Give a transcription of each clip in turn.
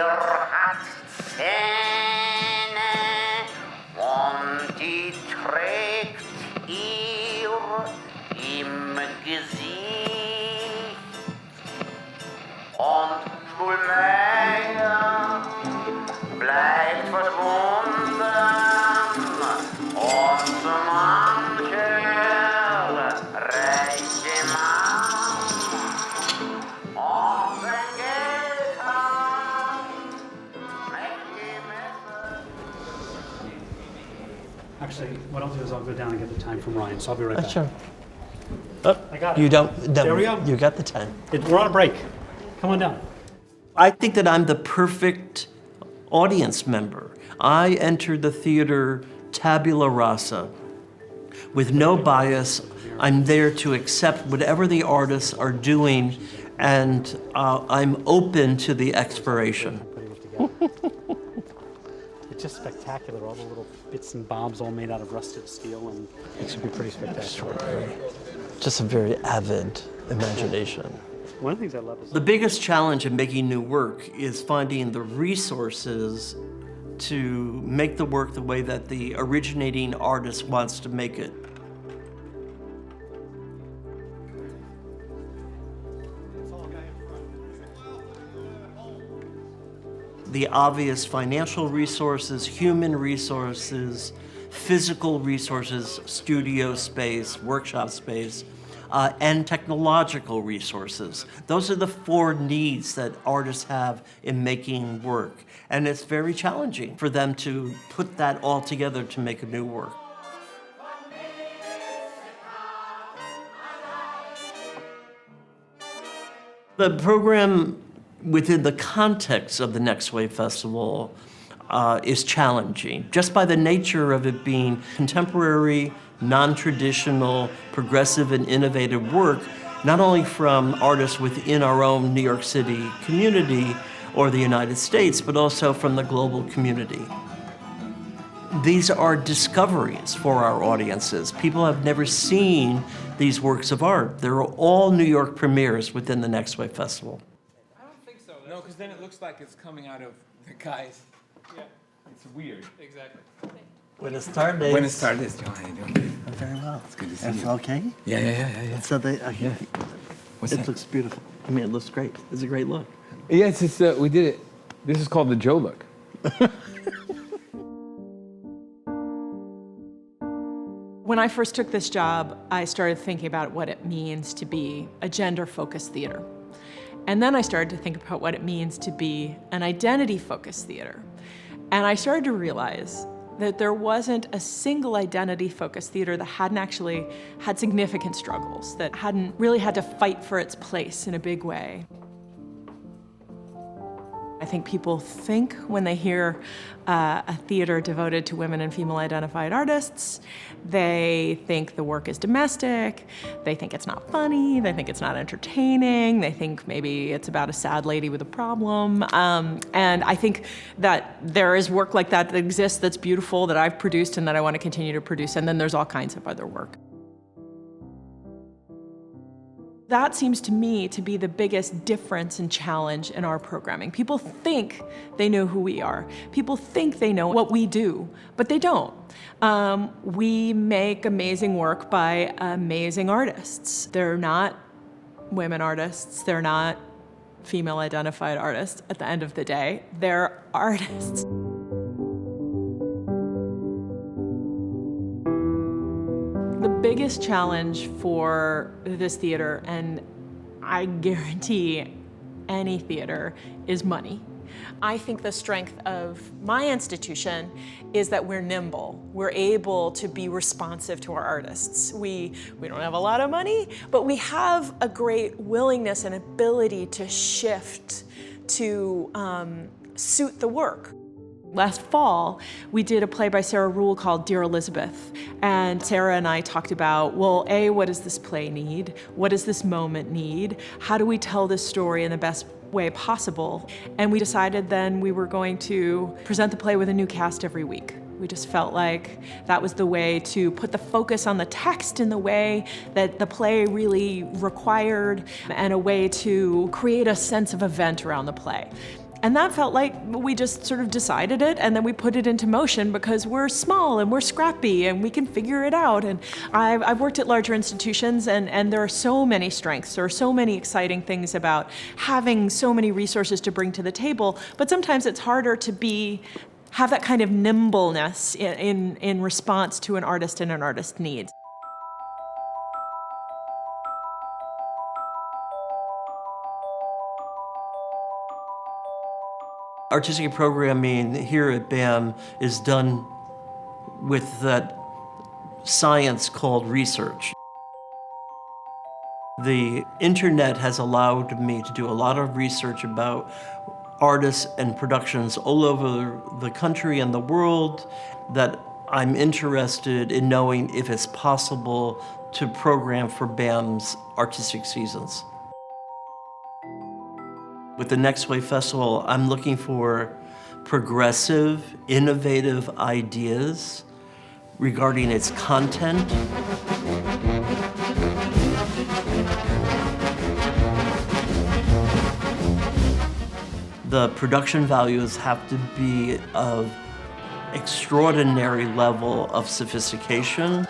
hat Zähne und die trägt ihr im Gesicht. Und Schulmeier bleibt verschwunden und mancher reiche Mann und sein Geld hat weggemessen. Actually, what I'll do is I'll go down and get the time from Ryan, so I'll be right back. Sure. Oh, I got it. you don't. There we go. You got the time. We're on a break. Come on down. I think that I'm the perfect audience member. I entered the theater tabula rasa, with no bias. I'm there to accept whatever the artists are doing, and I'm open to the exploration. It's just spectacular, all the little bits and bobs all made out of rusted steel, and it should be pretty spectacular. Just a very avid imagination. One of the things I love is The biggest challenge in making new work is finding the resources to make the work the way that the originating artist wants to make it. The obvious financial resources, human resources, physical resources, studio space, workshop space, and technological resources. Those are the four needs that artists have in making work. And it's very challenging for them to put that all together to make a new work. The program within the context of the Next Wave Festival is challenging, just by the nature of it being contemporary, non-traditional, progressive, and innovative work, not only from artists within our own New York City community or the United States, but also from the global community. These are discoveries for our audiences. People have never seen these works of art. They're all New York premieres within the Next Wave Festival. I don't think so. No, because then it looks like it's coming out of the guys. Yeah. It's weird. Exactly. Buenas tardes. Buenas tardes, John. How you doing? I'm very well. It's good to see It's you. okay? Yeah. So they, Yeah. What's it that? looks beautiful. I mean, it looks great. It's a great look. Yes, it's we did it. This is called the Joe look. When I first took this job, I started thinking about what it means to be a gender-focused theater. And then I started to think about what it means to be an identity-focused theater. And I started to realize that there wasn't a single identity-focused theater that hadn't actually had significant struggles, that hadn't really had to fight for its place in a big way. I think people think when they hear a theater devoted to women and female-identified artists, they think the work is domestic, they think it's not funny, they think it's not entertaining, they think maybe it's about a sad lady with a problem. And I think that there is work like that that exists that's beautiful, that I've produced and that I want to continue to produce, and then there's all kinds of other work. That seems to me to be the biggest difference and challenge in our programming. People think they know who we are. People think they know what we do, but they don't. We make amazing work by amazing artists. They're not women artists. They're not female-identified artists at the end of the day. They're artists. The biggest challenge for this theater, and I guarantee any theater, is money. I think the strength of my institution is that we're nimble. We're able to be responsive to our artists. We don't have a lot of money, but we have a great willingness and ability to shift to suit the work. Last fall, we did a play by Sarah Rule called Dear Elizabeth. And Sarah and I talked about, well, A, what does this play need? What does this moment need? How do we tell this story in the best way possible? And we decided then we were going to present the play with a new cast every week. We just felt like that was the way to put the focus on the text in the way that the play really required, and a way to create a sense of event around the play. And that felt like we just sort of decided it and then we put it into motion because we're small and we're scrappy and we can figure it out. And I've worked at larger institutions and there are so many strengths. There are so many exciting things about having so many resources to bring to the table, but sometimes it's harder to have that kind of nimbleness in response to an artist and an artist's needs. Artistic programming here at BAM is done with that science called research. The internet has allowed me to do a lot of research about artists and productions all over the country and the world that I'm interested in knowing if it's possible to program for BAM's artistic seasons. With the Next Wave Festival, I'm looking for progressive, innovative ideas regarding its content. The production values have to be of extraordinary level of sophistication.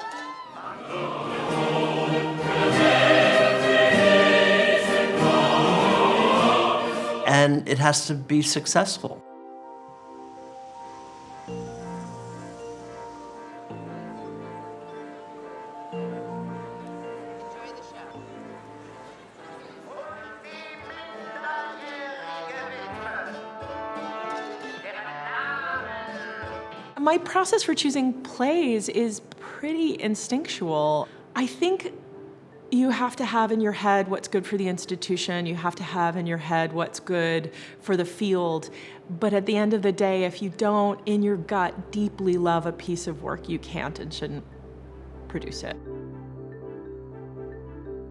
And it has to be successful. My process for choosing plays is pretty instinctual. I think you have to have in your head what's good for the institution. You have to have in your head what's good for the field. But at the end of the day, if you don't, in your gut, deeply love a piece of work, you can't and shouldn't produce it.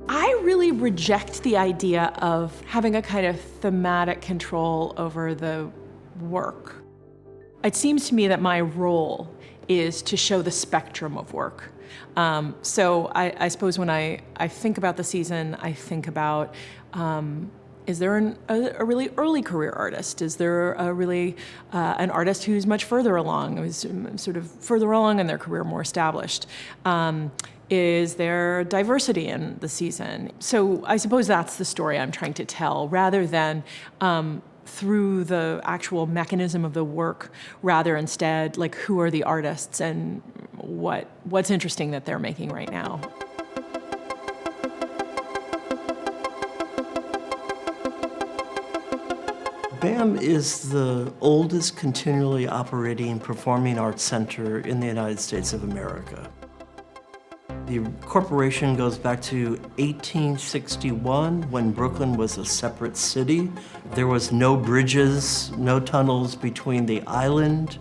I really reject the idea of having a kind of thematic control over the work. It seems to me that my role is to show the spectrum of work. So I suppose when I think about the season, I think about, is there a really early career artist? Is there a really an artist who's much further along, who's sort of further along in their career, more established? Is there diversity in the season? So I suppose that's the story I'm trying to tell, rather than through the actual mechanism of the work, rather instead, like, who are the artists and what's interesting that they're making right now. BAM is the oldest continually operating performing arts center in the United States of America. The corporation goes back to 1861, when Brooklyn was a separate city. There was no bridges, no tunnels between the island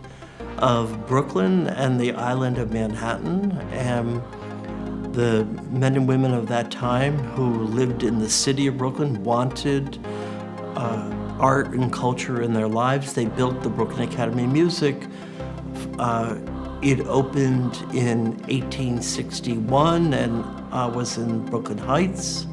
of Brooklyn and the island of Manhattan. And the men and women of that time who lived in the city of Brooklyn wanted art and culture in their lives. They built the Brooklyn Academy of Music. It opened in 1861 and was in Brooklyn Heights.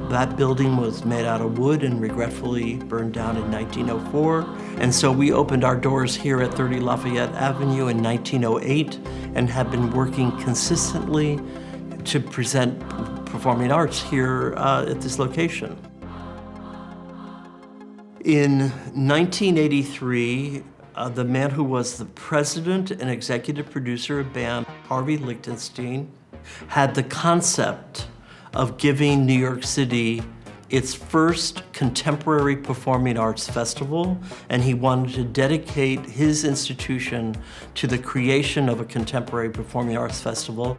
That building was made out of wood and regretfully burned down in 1904. And so we opened our doors here at 30 Lafayette Avenue in 1908 and have been working consistently to present performing arts here at this location. In 1983, the man who was the president and executive producer of BAM, Harvey Lichtenstein, had the concept of giving New York City its first contemporary performing arts festival, and he wanted to dedicate his institution to the creation of a contemporary performing arts festival.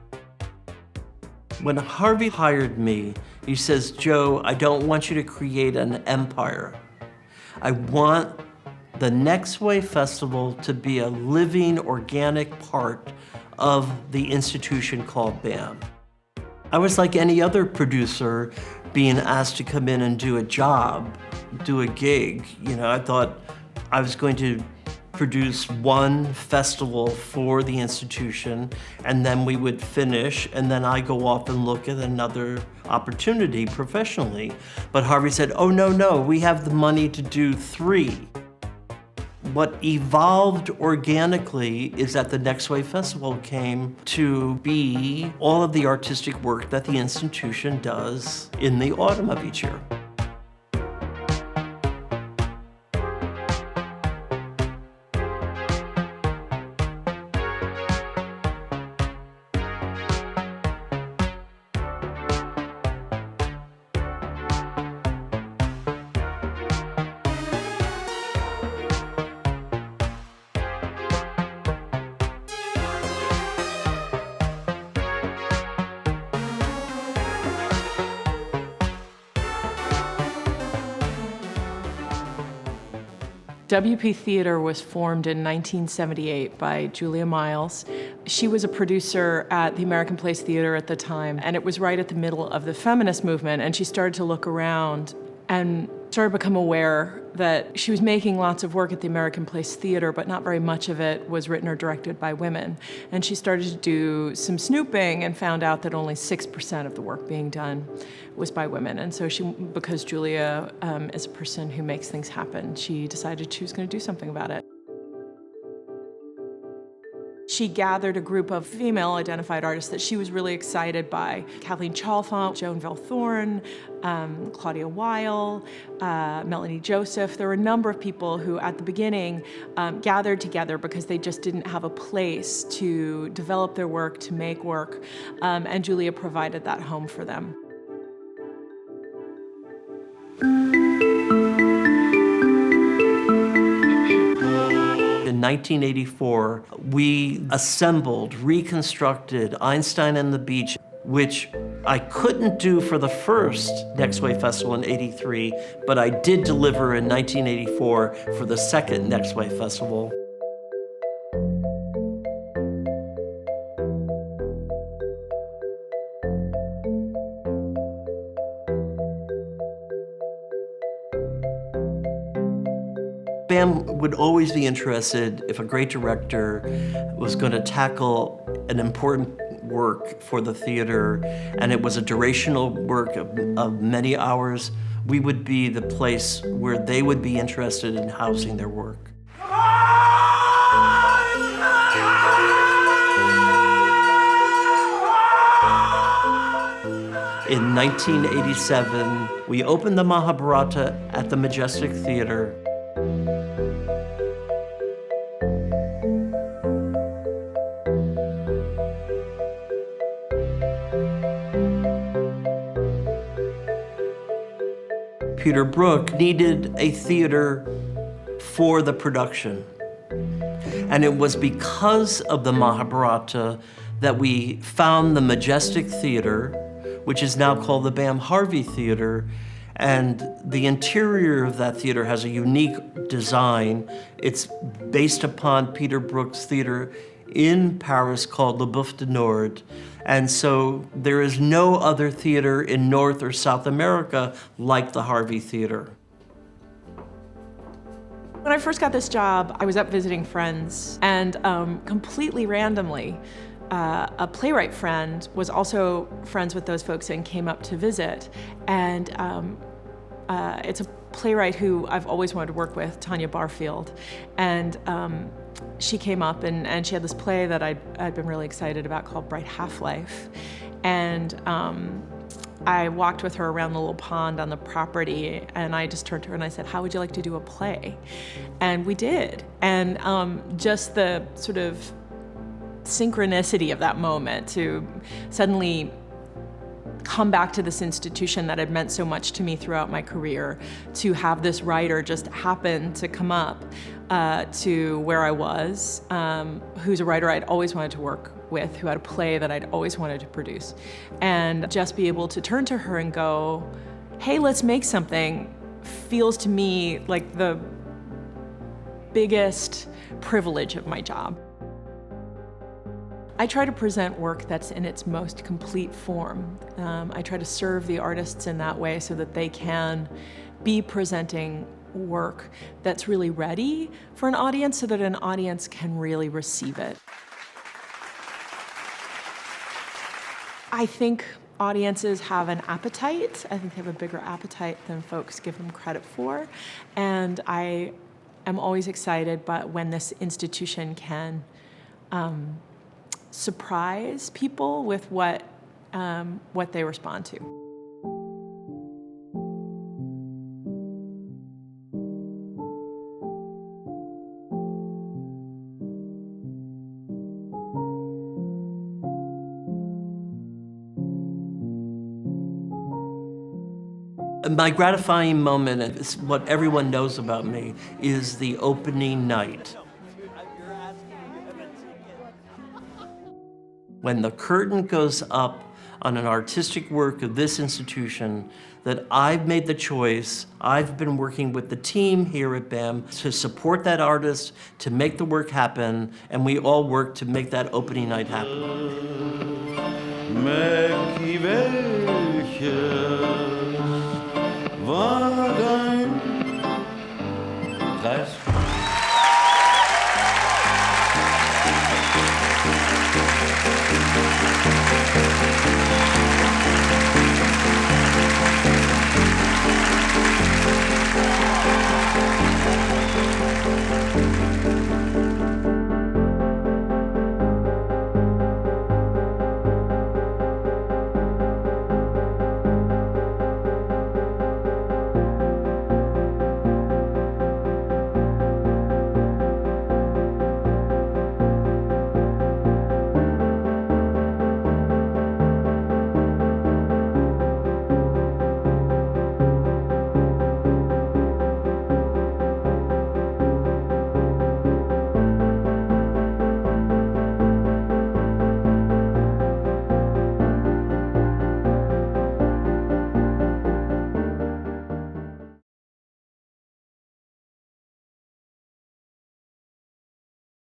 When Harvey hired me, he says, "Joe, I don't want you to create an empire. I want the Next Wave Festival to be a living, organic part of the institution called BAM." I was like any other producer being asked to come in and do a job, do a gig. You know, I thought I was going to produce one festival for the institution, and then we would finish, and then I go off and look at another opportunity professionally. But Harvey said, "Oh, no, we have the money to do 3. What evolved organically is that the Next Wave Festival came to be all of the artistic work that the institution does in the autumn of each year. WP Theater was formed in 1978 by Julia Miles. She was a producer at the American Place Theater at the time, and it was right at the middle of the feminist movement, and she started to look around and started to become aware that she was making lots of work at the American Place Theater, but not very much of it was written or directed by women. And she started to do some snooping and found out that only 6% of the work being done was by women. And so because Julia is a person who makes things happen, she decided she was going to do something about it. She gathered a group of female-identified artists that she was really excited by. Kathleen Chalfant, Joan Velthorn, Claudia Weil, Melanie Joseph. There were a number of people who, at the beginning, gathered together because they just didn't have a place to develop their work, to make work, and Julia provided that home for them. In 1984, we assembled, reconstructed Einstein and the Beach, which I couldn't do for the first Next Wave Festival in '83, but I did deliver in 1984 for the second Next Wave Festival. BAM would always be interested if a great director was going to tackle an important work for the theater, and it was a durational work of many hours. We would be the place where they would be interested in housing their work. In 1987, we opened the Mahabharata at the Majestic Theater. Peter Brook needed a theater for the production. And it was because of the Mahabharata that we found the Majestic Theater, which is now called the Bam Harvey Theater. And the interior of that theater has a unique design. It's based upon Peter Brook's theater in Paris called Le Boeuf du Nord. And so there is no other theater in North or South America like the Harvey Theater. When I first got this job, I was up visiting friends, and completely randomly, a playwright friend was also friends with those folks and came up to visit. And it's a playwright who I've always wanted to work with, Tanya Barfield. And she came up and she had this play that I'd been really excited about called Bright Half-Life. And I walked with her around the little pond on the property, and I just turned to her and I said, "How would you like to do a play?" And we did. And just the sort of synchronicity of that moment to suddenly come back to this institution that had meant so much to me throughout my career, to have this writer just happen to come up to where I was, who's a writer I'd always wanted to work with, who had a play that I'd always wanted to produce, and just be able to turn to her and go, "Hey, let's make something," feels to me like the biggest privilege of my job. I try to present work that's in its most complete form. I try to serve the artists in that way so that they can be presenting work that's really ready for an audience so that an audience can really receive it. I think audiences have an appetite. I think they have a bigger appetite than folks give them credit for. And I am always excited, but when this institution can surprise people with what they respond to. My gratifying moment, and it's what everyone knows about me, is the opening night. When the curtain goes up on an artistic work of this institution, that I've made the choice, I've been working with the team here at BAM to support that artist, to make the work happen, and we all work to make that opening night happen. War dein Preis